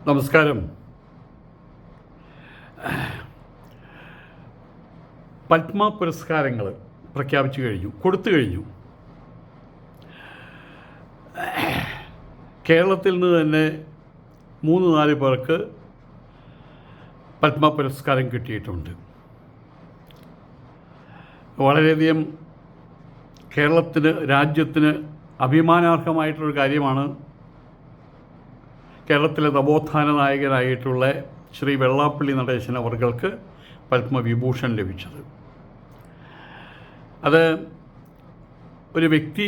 നമസ്കാരം. പത്മ പുരസ്കാരങ്ങൾ പ്രഖ്യാപിച്ചു കഴിഞ്ഞു, കൊടുത്തു കഴിഞ്ഞു. കേരളത്തിൽ നിന്ന് തന്നെ 3-4 പേർക്ക് പത്മ പുരസ്കാരം കിട്ടിയിട്ടുണ്ട്. വളരെയധികം കേരളത്തിന്, രാജ്യത്തിന് അഭിമാനാർഹമായിട്ടുള്ളൊരു കാര്യമാണ് കേരളത്തിലെ നവോത്ഥാന നായകനായിട്ടുള്ള ശ്രീ വെള്ളാപ്പള്ളി നടേശൻ അവർക്ക് പത്മവിഭൂഷൺ ലഭിച്ചത്. അത് ഒരു വ്യക്തി,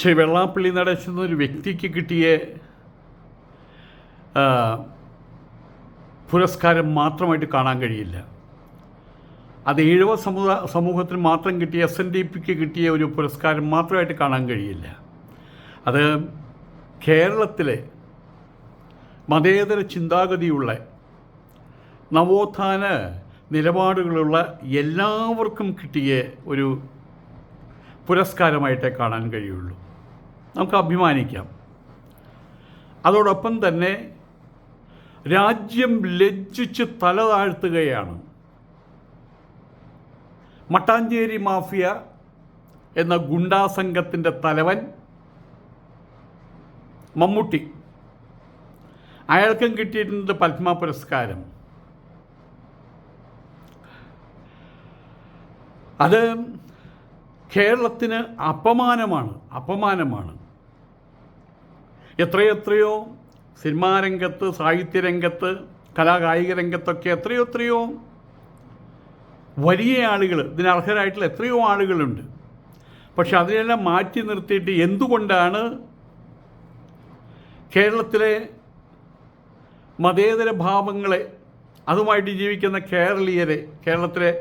ശ്രീ വെള്ളാപ്പള്ളി നടേശൻ എന്നൊരു വ്യക്തിക്ക് കിട്ടിയ പുരസ്കാരം മാത്രമായിട്ട് കാണാൻ കഴിയില്ല. അത് ഈഴവ സമൂഹത്തിന് മാത്രം കിട്ടിയ, SNDPക്ക് കിട്ടിയ ഒരു പുരസ്കാരം മാത്രമായിട്ട് കാണാൻ കഴിയില്ല. അത് കേരളത്തിലെ മതേതര ചിന്താഗതിയുള്ള, നവോത്ഥാന നിലപാടുകളുള്ള എല്ലാവർക്കും കിട്ടിയ ഒരു പുരസ്കാരമായിട്ടേ കാണാൻ കഴിയുള്ളൂ. നമുക്ക് അഭിമാനിക്കാം. അതോടൊപ്പം തന്നെ രാജ്യം ലജ്ജിച്ച് തല താഴ്ത്തുകയാണ്. മട്ടാഞ്ചേരി മാഫിയ എന്ന ഗുണ്ടാ സംഘത്തിൻ്റെ തലവൻ മമ്മൂട്ടി, അയാൾക്കും കിട്ടിയിട്ടുണ്ട് പത്മ പുരസ്കാരം. അത് കേരളത്തിന് അപമാനമാണ്. എത്രയോ സിനിമാ രംഗത്ത്, സാഹിത്യരംഗത്ത്, കലാകായിക രംഗത്തൊക്കെ എത്രയോ വലിയ ആളുകൾ, ഇതിനർഹരായിട്ടുള്ള എത്രയോ ആളുകളുണ്ട്. പക്ഷെ അതിനെല്ലാം മാറ്റി നിർത്തിയിട്ട് എന്തുകൊണ്ടാണ് കേരളത്തിലെ മതേതര ഭാവങ്ങളെ, അതുമായിട്ട് ജീവിക്കുന്ന കേരളീയരെ, കേരളത്തിലെ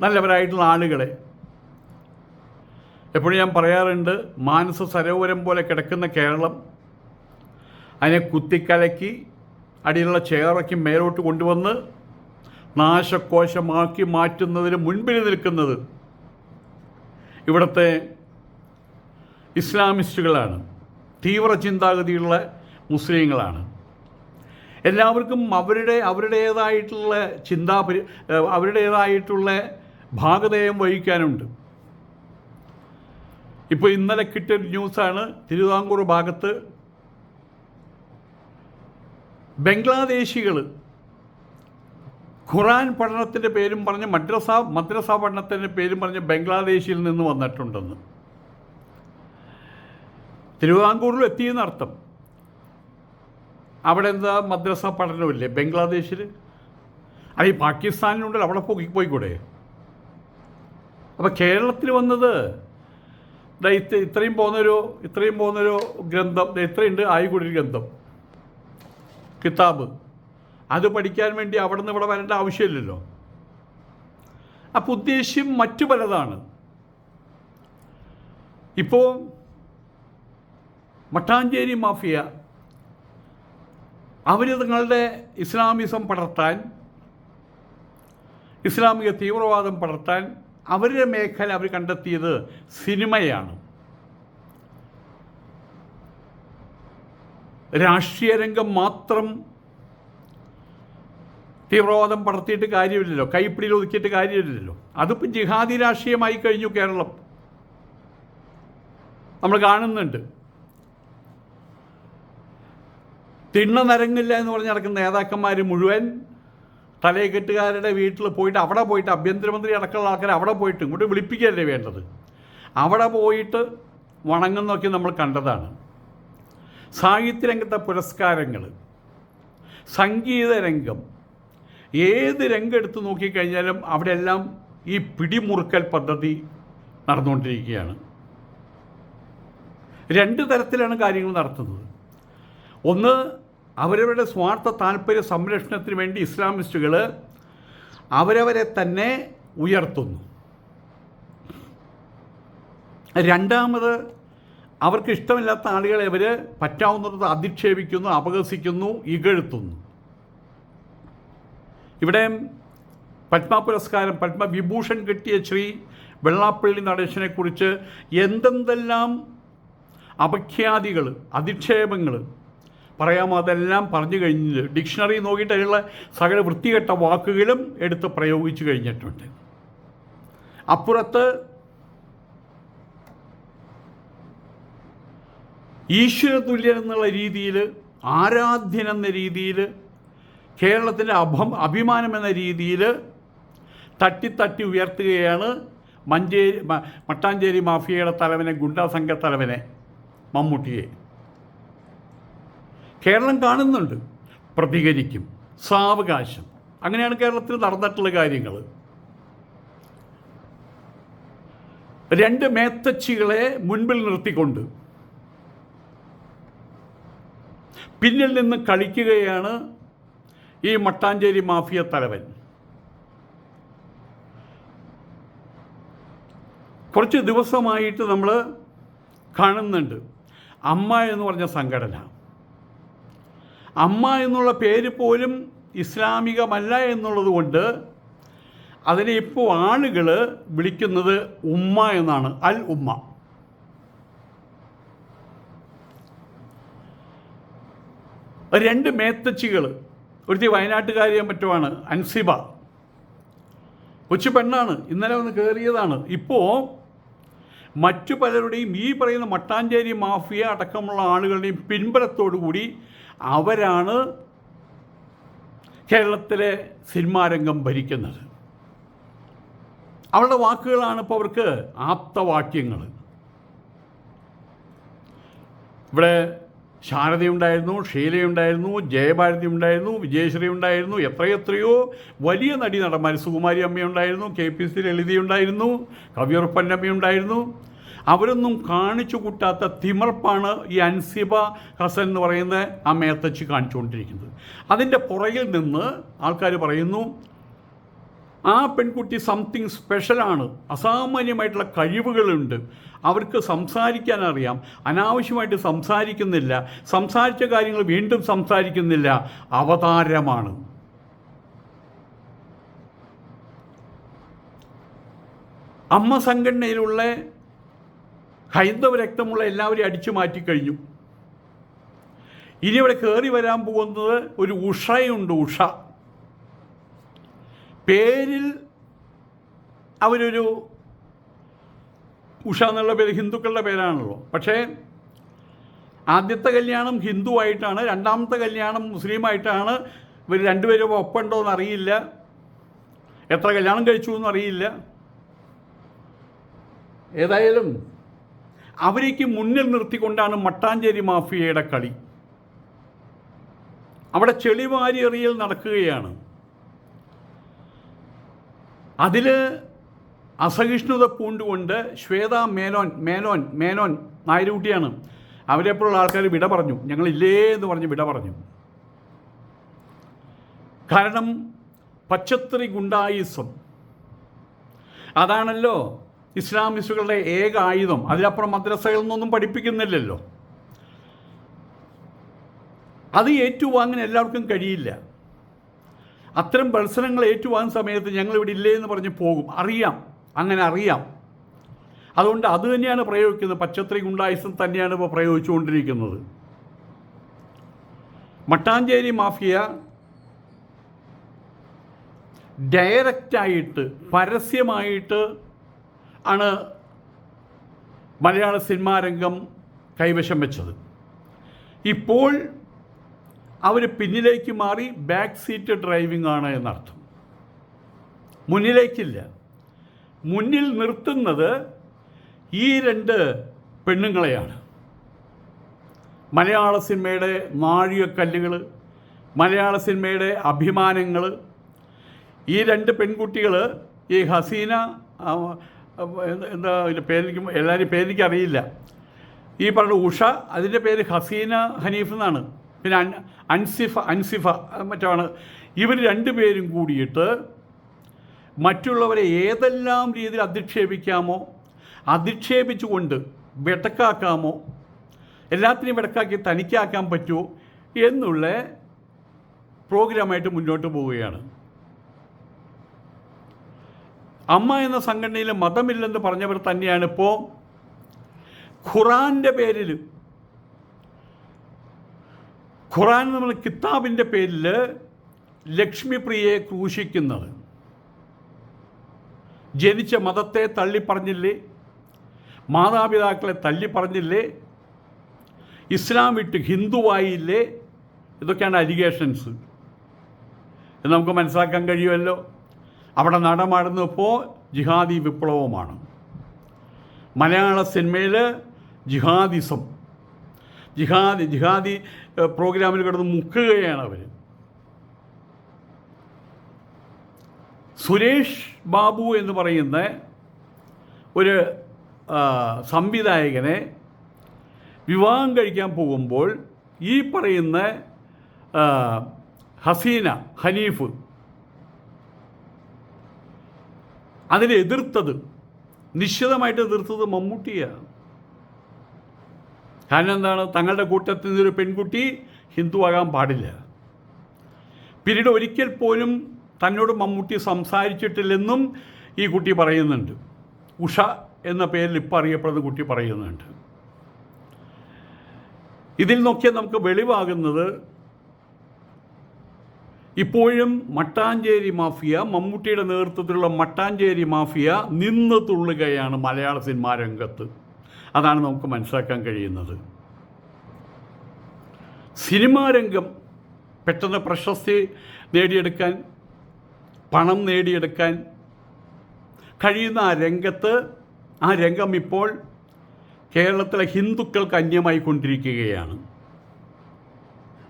നല്ലവരായിട്ടുള്ള ആളുകളെ, എപ്പോഴും ഞാൻ പറയാറുണ്ട്, മാനസ സരോവരം പോലെ കിടക്കുന്ന കേരളം, അതിനെ കുത്തിക്കലക്കി അടിയിലുള്ള ചേറയ്ക്ക് മേലോട്ട് കൊണ്ടുവന്ന് നാശകോശമാക്കി മാറ്റുന്നതിന് മുൻപിൽ നിൽക്കുന്നത് ഇവിടുത്തെ ഇസ്ലാമിസ്റ്റുകളാണ്, തീവ്ര ചിന്താഗതിയുള്ള മുസ്ലിങ്ങളാണ്. എല്ലാവർക്കും അവരുടേതായിട്ടുള്ള അവരുടേതായിട്ടുള്ള ഭാഗധേയം വഹിക്കാനുണ്ട്. ഇപ്പോൾ ഇന്നലെ കിട്ടിയ ന്യൂസാണ്, തിരുവിതാംകൂർ ഭാഗത്ത് ബംഗ്ലാദേശികൾ ഖുറാൻ പഠനത്തിൻ്റെ പേരും പറഞ്ഞ്, മദ്രസ പഠനത്തിൻ്റെ പേരും പറഞ്ഞ് ബംഗ്ലാദേശിൽ നിന്ന് വന്നിട്ടുണ്ടെന്ന്. തിരുവിതാംകൂറിൽ എത്തിയെന്നർത്ഥം. അവിടെ എന്താ മദ്രസ പഠനമില്ലേ ബംഗ്ലാദേശിൽ? അത് ഈ പാകിസ്ഥാനിലുണ്ടല്ലോ, അവിടെ പോയിക്കൂടെ? അപ്പോൾ കേരളത്തിൽ വന്നത് ഇത്രയും പോകുന്നൊരു ഗ്രന്ഥം, ഇത്രയുണ്ട് ആയിക്കൂടി ഗ്രന്ഥം, കിതാബ്. അത് പഠിക്കാൻ വേണ്ടി അവിടെ നിന്ന് ഇവിടെ വരേണ്ട ആവശ്യമില്ലല്ലോ. അപ്പോൾ ഉദ്ദേശ്യം മറ്റു പലതാണ്. ഇപ്പോൾ മട്ടാഞ്ചേരി മാഫിയ അവർ തങ്ങളുടെ ഇസ്ലാമിസം പടർത്താൻ, ഇസ്ലാമിക തീവ്രവാദം പടർത്താൻ അവരുടെ മേഖല അവർ കണ്ടെത്തിയത് സിനിമയാണ്. രാഷ്ട്രീയ രംഗം മാത്രം തീവ്രവാദം പടർത്തിയിട്ട് കാര്യമില്ലല്ലോ, കൈപ്പിടിയിൽ ഒതുക്കിയിട്ട് കാര്യമില്ലല്ലോ. അതിപ്പോൾ ജിഹാദി രാഷ്ട്രീയമായി കഴിഞ്ഞു കേരളം, നമ്മൾ കാണുന്നുണ്ട്. തിണ്ണ നരങ്ങില്ല എന്ന് പറഞ്ഞ് നടക്കുന്ന നേതാക്കന്മാർ മുഴുവൻ തലയെക്കെട്ടുകാരുടെ വീട്ടിൽ പോയിട്ട്, അവിടെ പോയിട്ട്, ആഭ്യന്തരമന്ത്രി അടക്കമുള്ള ആൾക്കാർ അവിടെ പോയിട്ട്, ഇങ്ങോട്ട് വിളിപ്പിക്കുകയല്ലേ വേണ്ടത്, അവിടെ പോയിട്ട് വണങ്ങുന്നൊക്കെ നമ്മൾ കണ്ടതാണ്. സാഹിത്യരംഗത്തെ പുരസ്കാരങ്ങൾ, സംഗീത രംഗം, ഏത് രംഗം എടുത്ത് നോക്കിക്കഴിഞ്ഞാലും അവിടെ എല്ലാം ഈ പിടിമുറുക്കൽ പദ്ധതി നടന്നുകൊണ്ടിരിക്കുകയാണ്. 2 തരത്തിലാണ് കാര്യങ്ങൾ നടത്തുന്നത്. ഒന്ന്, അവരവരുടെ സ്വാർത്ഥ താല്പര്യ സംരക്ഷണത്തിന് വേണ്ടി ഇസ്ലാമിസ്റ്റുകൾ അവരവരെ തന്നെ ഉയർത്തുന്നു. രണ്ടാമത്, അവർക്ക് ഇഷ്ടമില്ലാത്ത ആളുകളെ അവർ പറ്റാവുന്നത് അധിക്ഷേപിക്കുന്നു, അപഹസിക്കുന്നു, ഇകഴ്ത്തുന്നു. ഇവിടെ പത്മ പുരസ്കാരം, പത്മവിഭൂഷൺ കിട്ടിയ ശ്രീ വെള്ളാപ്പള്ളി നടേശനെക്കുറിച്ച് എന്തെല്ലാം അപഖ്യാതികൾ, അധിക്ഷേപങ്ങൾ പറയാമോ? അതെല്ലാം പറഞ്ഞു കഴിഞ്ഞ് ഡിക്ഷണറി നോക്കിയിട്ട് അതിലുള്ള സകല വൃത്തികെട്ട വാക്കുകളും എടുത്ത് പ്രയോഗിച്ചു കഴിഞ്ഞിട്ടുണ്ട്. അപ്പുറത്ത് ഈശ്വരതുല്യൻ എന്നുള്ള രീതിയിൽ, ആരാധ്യൻ എന്ന രീതിയിൽ, കേരളത്തിൻ്റെ അഭിമാനം എന്ന രീതിയിൽ തട്ടി ഉയർത്തുകയാണ് മട്ടാഞ്ചേരി മാഫിയയുടെ തലവനെ, ഗുണ്ടാ സംഘ തലവനെ മമ്മൂട്ടിയെ. കേരളം കാണുന്നുണ്ട്, പ്രതികരിക്കും, സാവകാശം. അങ്ങനെയാണ് കേരളത്തിൽ നടന്നിട്ടുള്ള കാര്യങ്ങൾ. രണ്ട് മേത്തച്ചികളെ മുൻപിൽ നിർത്തിക്കൊണ്ട് പിന്നിൽ നിന്ന് കളിക്കുകയാണ് ഈ മട്ടാഞ്ചേരി മാഫിയ തലവൻ. കുറച്ച് ദിവസമായിട്ട് നമ്മൾ കാണുന്നുണ്ട് അമ്മ എന്ന് പറഞ്ഞ സംഘടന. അമ്മ എന്നുള്ള പേര് പോലും ഇസ്ലാമികമല്ല എന്നുള്ളത് കൊണ്ട് അതിനെ ഇപ്പോൾ ആളുകൾ വിളിക്കുന്നത് ഉമ്മ എന്നാണ്, അൽ ഉമ്മ. രണ്ട് മേത്തച്ചികൾ, ഒരുത്തി വയനാട്ടുകാരിയെ മറ്റുമാണ്, അൻസിബ, കൊച്ചു പെണ്ണാണ്, ഇന്നലെ വന്ന് കയറിയതാണ്. ഇപ്പോൾ മറ്റു പലരുടെയും ഈ പറയുന്ന മട്ടാഞ്ചേരി മാഫിയ അടക്കമുള്ള ആളുകളുടെയും പിൻബലത്തോടു കൂടി അവരാണ് കേരളത്തിലെ സിനിമാരംഗം ഭരിക്കുന്നത്. അവരുടെ വാക്കുകളാണ് ഇപ്പോൾ അവർക്ക് ആപ്തവാക്യങ്ങൾ. ഇവിടെ ശാരദയുണ്ടായിരുന്നു, ഷീലയുണ്ടായിരുന്നു, ജയഭാരതി ഉണ്ടായിരുന്നു, വിജയശ്രീ ഉണ്ടായിരുന്നു, എത്രയോ വലിയ നടന്മാർ, സുകുമാരി അമ്മയുണ്ടായിരുന്നു, KPC ലളിതയുണ്ടായിരുന്നു, കവിയുറപ്പന്നമ്മയുണ്ടായിരുന്നു. അവരൊന്നും കാണിച്ചു കൂട്ടാത്ത തിമർപ്പാണ് ഈ അൻസിബ ഹസൻ എന്ന് പറയുന്ന ആ മേത്തച്ച് കാണിച്ചുകൊണ്ടിരിക്കുന്നത്. അതിൻ്റെ പുറകിൽ നിന്ന് ആൾക്കാർ പറയുന്നു ആ പെൺകുട്ടി സംതിങ് സ്പെഷ്യലാണ്, അസാമാന്യമായിട്ടുള്ള കഴിവുകളുണ്ട്, അവർക്ക് സംസാരിക്കാൻ അറിയാം, അനാവശ്യമായിട്ട് സംസാരിക്കുന്നില്ല, സംസാരിച്ച കാര്യങ്ങൾ വീണ്ടും സംസാരിക്കുന്നില്ല, അവതാരമാണ്. അമ്മ സംഘടനയിലുള്ള ഹൈന്ദവ രക്തമുള്ള എല്ലാവരെയും അടിച്ചു മാറ്റിക്കഴിഞ്ഞു. ഇനി ഇവിടെ കയറി വരാൻ പോകുന്നത് ഒരു ഉഷയുണ്ട്. ഉഷ പേരിൽ അവരൊരു ഉഷ എന്നുള്ള പേര് ഹിന്ദുക്കളുടെ പേരാണല്ലോ. പക്ഷേ ആദ്യത്തെ കല്യാണം ഹിന്ദുവായിട്ടാണ്, രണ്ടാമത്തെ കല്യാണം മുസ്ലിമായിട്ടാണ്. ഇവർ രണ്ടുപേരും ഒപ്പമുണ്ടോ എന്നറിയില്ല, എത്ര കല്യാണം കഴിച്ചു എന്നറിയില്ല. ഏതായാലും അവരേക്ക് മുന്നിൽ നിർത്തിക്കൊണ്ടാണ് മട്ടാഞ്ചേരി മാഫിയയുടെ കളി. അവിടെ ചെളിവാരി എറിയൽ നടക്കുകയാണ്. അതിൽ അസഹിഷ്ണുത പൂണ്ടുകൊണ്ട് ശ്വേത മേനോൻ നായരുകുട്ടിയാണ്, അവരെപ്പോലുള്ള ആൾക്കാർ വിട പറഞ്ഞു, ഞങ്ങളില്ലേ എന്ന് പറഞ്ഞ് വിട പറഞ്ഞു. കാരണം പച്ചത്തറി ഗുണ്ടായിസം അതാണല്ലോ ഇസ്ലാമിസ്റ്റുകളുടെ ഏക ആയുധം. അതിലപ്പുറം മദ്രസകളിൽ നിന്നൊന്നും പഠിപ്പിക്കുന്നില്ലല്ലോ. അത് ഏറ്റുവാങ്ങാൻ എല്ലാവർക്കും കഴിയില്ല. അത്തരം മത്സരങ്ങൾ ഏറ്റുവാങ്ങുന്ന സമയത്ത് ഞങ്ങളിവിടെ ഇല്ലേ എന്ന് പറഞ്ഞ് പോകും. അങ്ങനെ അറിയാം. അതുകൊണ്ട് അത് തന്നെയാണ് പ്രയോഗിക്കുന്നത്. പച്ചത്തറി ഗുണ്ടായിസം തന്നെയാണ് ഇപ്പോൾ പ്രയോഗിച്ചുകൊണ്ടിരിക്കുന്നത്. മട്ടാഞ്ചേരി മാഫിയ ഡയറക്റ്റായിട്ട്, പരസ്യമായിട്ട് ആണ് മലയാള സിനിമാ രംഗം കൈവശം വെച്ചത്. ഇപ്പോൾ അവർ പിന്നിലേക്ക് മാറി ബാക്ക് സീറ്റ് ഡ്രൈവിംഗ് ആണ് എന്നർത്ഥം. മുന്നിലേക്കില്ല. മുന്നിൽ നിർത്തുന്നത് ഈ രണ്ട് പെണ്ണുങ്ങളെയാണ്. മലയാള സിനിമയുടെ നാഴികക്കല്ലുകൾ, മലയാള സിനിമയുടെ അഭിമാനങ്ങൾ. ഈ രണ്ട് പെൺകുട്ടികൾ, ഈ ഹസീന, എന്താ അതിൻ്റെ പേരെനിക്ക് എല്ലാവരും പേരെനിക്ക് അറിയില്ല, ഈ പറഞ്ഞ ഉഷ, അതിൻ്റെ പേര് ഹസീന ഹനീഫ് എന്നാണ്, പിന്നെ അൻസിഫ മറ്റാണ്. ഇവർ രണ്ടുപേരും കൂടിയിട്ട് മറ്റുള്ളവരെ ഏതെല്ലാം രീതിയിൽ അധിക്ഷേപിക്കാമോ അധിക്ഷേപിച്ചുകൊണ്ട് വെടക്കാക്കാമോ, എല്ലാത്തിനെയും വെടക്കാക്കി തനിക്കാക്കാൻ പറ്റുമോ എന്നുള്ള പ്രോഗ്രാമായിട്ട് മുന്നോട്ട് പോവുകയാണ്. അമ്മ എന്ന സംഘടനയിൽ മതമില്ലെന്ന് പറഞ്ഞവർ തന്നെയാണ് ഇപ്പോൾ ഖുറാൻ്റെ പേരിൽ ഖുറാൻ നമ്മൾ കിതാബിൻ്റെ പേരിൽ ലക്ഷ്മിപ്രിയയെ ക്രൂശിക്കുന്നത്, ജനിച്ച മതത്തെ തള്ളിപ്പറഞ്ഞില്ലേ, മാതാപിതാക്കളെ തള്ളിപ്പറഞ്ഞില്ലേ, ഇസ്ലാം വിട്ട് ഹിന്ദുവായില്ലേ, ഇതൊക്കെയാണ് അലിഗേഷൻസ് എന്ന് നമുക്ക് മനസ്സിലാക്കാൻ കഴിയുമല്ലോ. അവിടെ നടമാടുന്നപ്പോൾ ജിഹാദി വിപ്ലവമാണ്. മലയാള സിനിമയിൽ ജിഹാദിസം, ജിഹാദി പ്രോഗ്രാമിൽ കിടന്ന് മുക്കുകയാണ് അവർ. സുരേഷ് ബാബു എന്ന് പറയുന്ന ഒരു സംവിധായകനെ വിവാഹം കഴിക്കാൻ പോകുമ്പോൾ ഈ പറയുന്ന ഹനീഫ് അതിനെ എതിർത്തത്, നിശ്ചിതമായിട്ട് എതിർത്തത് മമ്മൂട്ടിയാണ്. കാരണം എന്താണ്? തങ്ങളുടെ കൂട്ടത്തിൽ നിന്നൊരു പെൺകുട്ടി ഹിന്ദുവാകാൻ പാടില്ല. പിന്നീട് ഒരിക്കൽ പോലും തന്നോട് മമ്മൂട്ടി സംസാരിച്ചിട്ടില്ലെന്നും ഈ കുട്ടി പറയുന്നുണ്ട്. ഉഷ എന്ന പേരിൽ ഇപ്പോൾ അറിയപ്പെടുന്ന കുട്ടി പറയുന്നുണ്ട്. ഇതിൽ നോക്കിയാൽ നമുക്ക് വെളിവാകുന്നത് ഇപ്പോഴും മട്ടാഞ്ചേരി മാഫിയ, മമ്മൂട്ടിയുടെ നേതൃത്വത്തിലുള്ള മട്ടാഞ്ചേരി മാഫിയ നിന്ന് തുള്ളുകയാണ് മലയാള സിനിമാ രംഗത്ത്. അതാണ് നമുക്ക് മനസ്സിലാക്കാൻ കഴിയുന്നത്. സിനിമാ രംഗം പെട്ടെന്ന് പ്രശസ്തി നേടിയെടുക്കാൻ, പണം നേടിയെടുക്കാൻ കഴിയുന്ന ആ രംഗം ഇപ്പോൾ കേരളത്തിലെ ഹിന്ദുക്കൾക്ക് അന്യമായി കൊണ്ടിരിക്കുകയാണ്.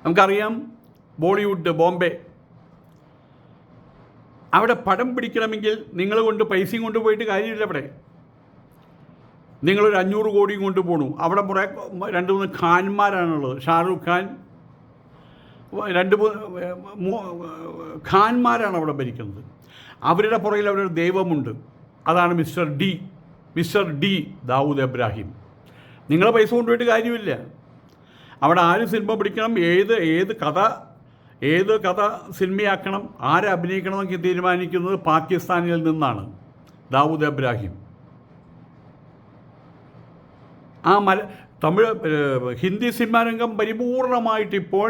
നമുക്കറിയാം, ബോളിവുഡ്, ബോംബെ, അവിടെ പടം പിടിക്കണമെങ്കിൽ നിങ്ങൾ കൊണ്ട് പൈസയും കൊണ്ടുപോയിട്ട് കാര്യമില്ല. അവിടെ നിങ്ങളൊരു 500 കോടിയും കൊണ്ടുപോകണു. അവിടെ കുറേ 2-3 ഖാൻമാരാണുള്ളത്. ഷാറൂഖ് ഖാൻ, 2-3 ഖാൻമാരാണ് അവിടെ ഭരിക്കുന്നത്. അവരുടെ പുറകിൽ അവരുടെ ദൈവമുണ്ട്. അതാണ് മിസ്റ്റർ ഡി ദാവൂദ് ഇബ്രാഹിം. നിങ്ങൾ പൈസ കൊണ്ടുപോയിട്ട് കാര്യമില്ല. അവിടെ ആര് സിനിമ പിടിക്കണം, ഏത് കഥ സിനിമയാക്കണം, ആരെ അഭിനയിക്കണമെന്നൊക്കെ തീരുമാനിക്കുന്നത് പാകിസ്ഥാനിൽ നിന്നാണ് ദാവൂദ് ഇബ്രാഹിം. ഹിന്ദി സിനിമാ രംഗം പരിപൂർണമായിട്ടിപ്പോൾ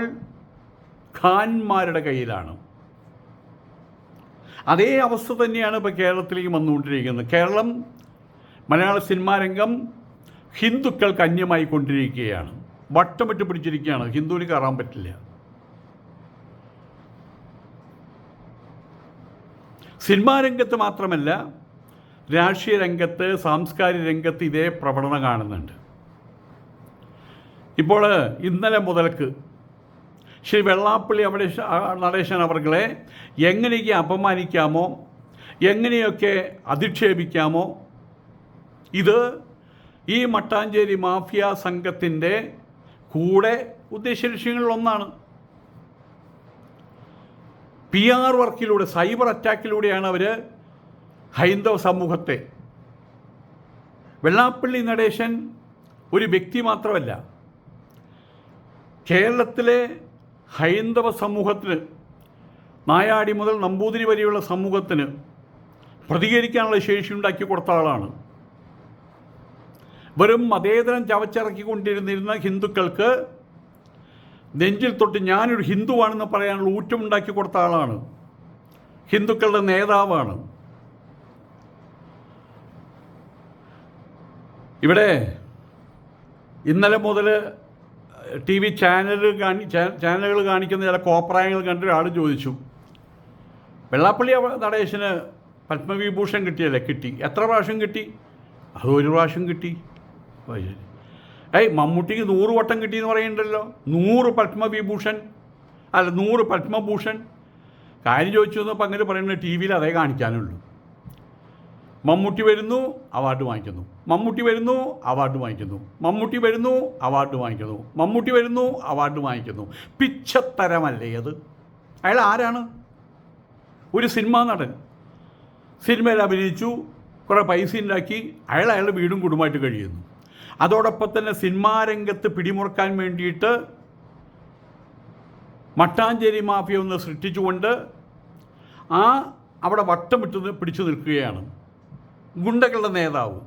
ഖാൻമാരുടെ കയ്യിലാണ്. അതേ അവസ്ഥ തന്നെയാണ് ഇപ്പോൾ കേരളത്തിലേക്ക് വന്നുകൊണ്ടിരിക്കുന്നത്. കേരളം, മലയാള സിനിമാ രംഗം ഹിന്ദുക്കൾക്ക് അന്യമായി കൊണ്ടിരിക്കുകയാണ്. വട്ടമിട്ട് പിടിച്ചിരിക്കുകയാണ്. ഹിന്ദുവിന് കയറാൻ പറ്റില്ല. സിനിമാ രംഗത്ത് മാത്രമല്ല, രാഷ്ട്രീയ രംഗത്ത്, സാംസ്കാരിക രംഗത്ത് ഇതേ പ്രവണത കാണുന്നുണ്ട്. ഇപ്പോൾ ഇന്നലെ മുതൽക്ക് ശ്രീ വെള്ളാപ്പള്ളി നടേശൻ അവർകളെ എങ്ങനെയൊക്കെ അപമാനിക്കാമോ, എങ്ങനെയൊക്കെ അധിക്ഷേപിക്കാമോ, ഇത് ഈ മട്ടാഞ്ചേരി മാഫിയ സംഘത്തിൻ്റെ കൂടെ ഉദ്ദേശലക്ഷ്യങ്ങളിലൊന്നാണ്. PR വർക്കിലൂടെ, സൈബർ അറ്റാക്കിലൂടെയാണ് അവർ ഹൈന്ദവ സമൂഹത്തെ, വെള്ളാപ്പള്ളി നടേശൻ ഒരു വ്യക്തി മാത്രമല്ല, കേരളത്തിലെ ഹൈന്ദവ സമൂഹത്തിന്, നായാടി മുതൽ നമ്പൂതിരി വരെയുള്ള സമൂഹത്തിന് പ്രതികരിക്കാനുള്ള ശേഷി ഉണ്ടാക്കി കൊടുത്ത ആളാണ്. വെറും മതേതരം ചവച്ചിറക്കിക്കൊണ്ടിരുന്നിരുന്ന ഹിന്ദുക്കൾക്ക് നെഞ്ചിൽ തൊട്ട് ഞാനൊരു ഹിന്ദുവാണെന്ന് പറയാനുള്ള ഊറ്റമുണ്ടാക്കി കൊടുത്ത ആളാണ്. ഹിന്ദുക്കളുടെ നേതാവാണ്. ഇവിടെ ഇന്നലെ മുതൽ TV ചാനലുകൾ കാണിക്കുന്ന ചില കോപ്രായങ്ങൾ കണ്ട ഒരാൾ ചോദിച്ചു, വെള്ളാപ്പള്ളി നടേശന് പത്മവിഭൂഷൺ കിട്ടിയല്ലേ? കിട്ടി. എത്ര പ്രാവശ്യം കിട്ടി? അത് 1 പ്രാവശ്യം കിട്ടി. മമ്മൂട്ടിക്ക് 100 വട്ടം കിട്ടിയെന്ന് പറയുന്നുണ്ടല്ലോ. 100 പത്മവിഭൂഷൺ അല്ല, 100 പത്മഭൂഷൺ. കാര്യം ചോദിച്ചു വന്നപ്പോൾ അങ്ങനെ പറയുന്നത് TV അതേ കാണിക്കാനുള്ളൂ. മമ്മൂട്ടി വരുന്നു, അവാർഡ് വാങ്ങിക്കുന്നു. മമ്മൂട്ടി വരുന്നു, അവാർഡ് വാങ്ങിക്കുന്നു. മമ്മൂട്ടി വരുന്നു, അവാർഡ് വാങ്ങിക്കുന്നു. മമ്മൂട്ടി വരുന്നു, അവാർഡ് വാങ്ങിക്കുന്നു. പിച്ചത്തരമല്ലേ അത്? അയാൾ ആരാണ്? ഒരു സിനിമാ നടൻ. സിനിമയിൽ അഭിനയിച്ചു, കുറേ പൈസ ഉണ്ടാക്കി, അയാളുടെ വീടും കുടുംബമായിട്ട് കഴിയുന്നു. അതോടൊപ്പം തന്നെ സിനിമാ രംഗത്ത് പിടിമുറുക്കാൻ വേണ്ടിയിട്ട് മട്ടാഞ്ചേരി മാഫിയ ഒന്ന് സൃഷ്ടിച്ചുകൊണ്ട് അവിടെ വട്ടമിട്ട് പിടിച്ചു നിൽക്കുകയാണ് ഗുണ്ടകളുടെ നേതാവ്.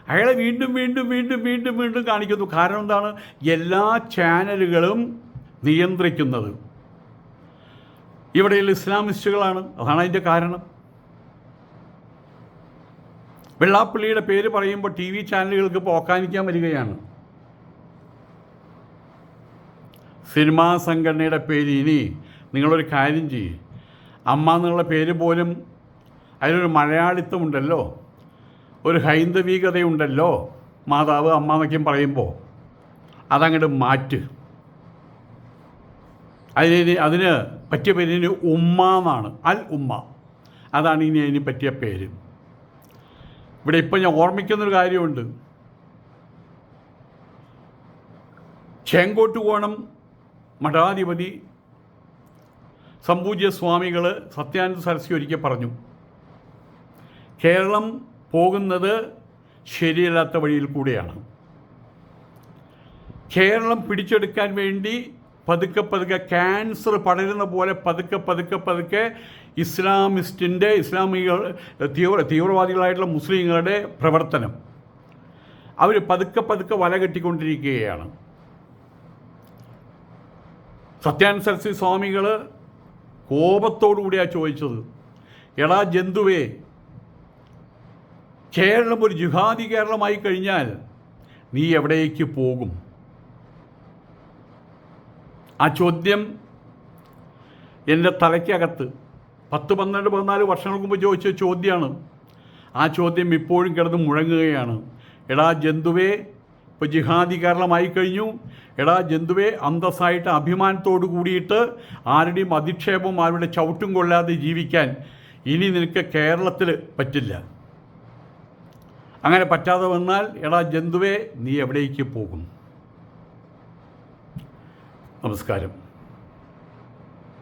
അയാളെ വീണ്ടും വീണ്ടും വീണ്ടും വീണ്ടും വീണ്ടും കാണിക്കുന്നു. കാരണം എന്താണ്? എല്ലാ ചാനലുകളും നിയന്ത്രിക്കുന്നത് ഇവിടെയുള്ള ഇസ്ലാമിസ്റ്റുകളാണ്. അതാണ് അതിൻ്റെ കാരണം. വെള്ളാപ്പള്ളിയുടെ പേര് പറയുമ്പോൾ TV ചാനലുകൾക്ക് ഇപ്പോൾ ഓക്കാനിക്കാൻ വരികയാണ്. സിനിമാ സംഘടനയുടെ പേര് ഇനി നിങ്ങളൊരു കാര്യം ചെയ്യും, അമ്മ എന്നുള്ള പേര് പോലും അതിനൊരു മലയാളിത്വമുണ്ടല്ലോ, ഒരു ഹൈന്ദവീകതയുണ്ടല്ലോ, മാതാവ് അമ്മ എന്നൊക്കെയും പറയുമ്പോൾ അതങ്ങോട്ട് മാറ്റ്. അതിന് പറ്റിയ പേരിന് ഉമ്മ എന്നാണ്, അൽ ഉമ്മ. അതാണ് ഇനി അതിന് പറ്റിയ പേര്. ഇവിടെ ഇപ്പം ഞാൻ ഓർമ്മിക്കുന്നൊരു കാര്യമുണ്ട്. ചേങ്കോട്ടുകോണം മഠാധിപതി സംപൂജ്യ സ്വാമികൾ സത്യാനന്ദ സരസ്വതി ഒരിക്കൽ പറഞ്ഞു, കേരളം പോകുന്നത് ശരിയല്ലാത്ത വഴിയിൽ കൂടെയാണ്. കേരളം പിടിച്ചെടുക്കാൻ വേണ്ടി പതുക്കെ പതുക്കെ ക്യാൻസർ പടരുന്ന പോലെ പതുക്കെ ഇസ്ലാമികൾ തീവ്രവാദികളായിട്ടുള്ള മുസ്ലിങ്ങളുടെ പ്രവർത്തനം അവർ പതുക്കെ വല കെട്ടിക്കൊണ്ടിരിക്കുകയാണ്. സത്യാനന്ദ സരസ്വതി സ്വാമികൾ കോപത്തോടു കൂടിയാണ് ചോദിച്ചത്, എടാ ജന്തുവേ, കേരളം ഒരു ജിഹാദി കേരളമായി കഴിഞ്ഞാൽ നീ എവിടേക്ക് പോകും? ആ ചോദ്യം എൻ്റെ തലയ്ക്കകത്ത് 10, 12, 14 വർഷങ്ങൾക്ക് മുമ്പ് ചോദിച്ച ചോദ്യമാണ്. ആ ചോദ്യം ഇപ്പോഴും കിടന്ന് മുഴങ്ങുകയാണ്. എടാ ജന്തുവേ, ഇപ്പോൾ ജിഹാദി കേരളമായി കഴിഞ്ഞു. എടാ ജന്തുവേ, അന്തസ്സായിട്ട് അഭിമാനത്തോടു കൂടിയിട്ട് ആരുടെയും അധിക്ഷേപവും ആരുടെ ചവിട്ടും കൊള്ളാതെ ജീവിക്കാൻ ഇനി നിനക്ക് കേരളത്തിൽ പറ്റില്ല. അങ്ങനെ പറ്റാതെ വന്നാൽ എടാ ജന്തുവേ, നീ എവിടേക്ക് പോകും? നമസ്കാരം.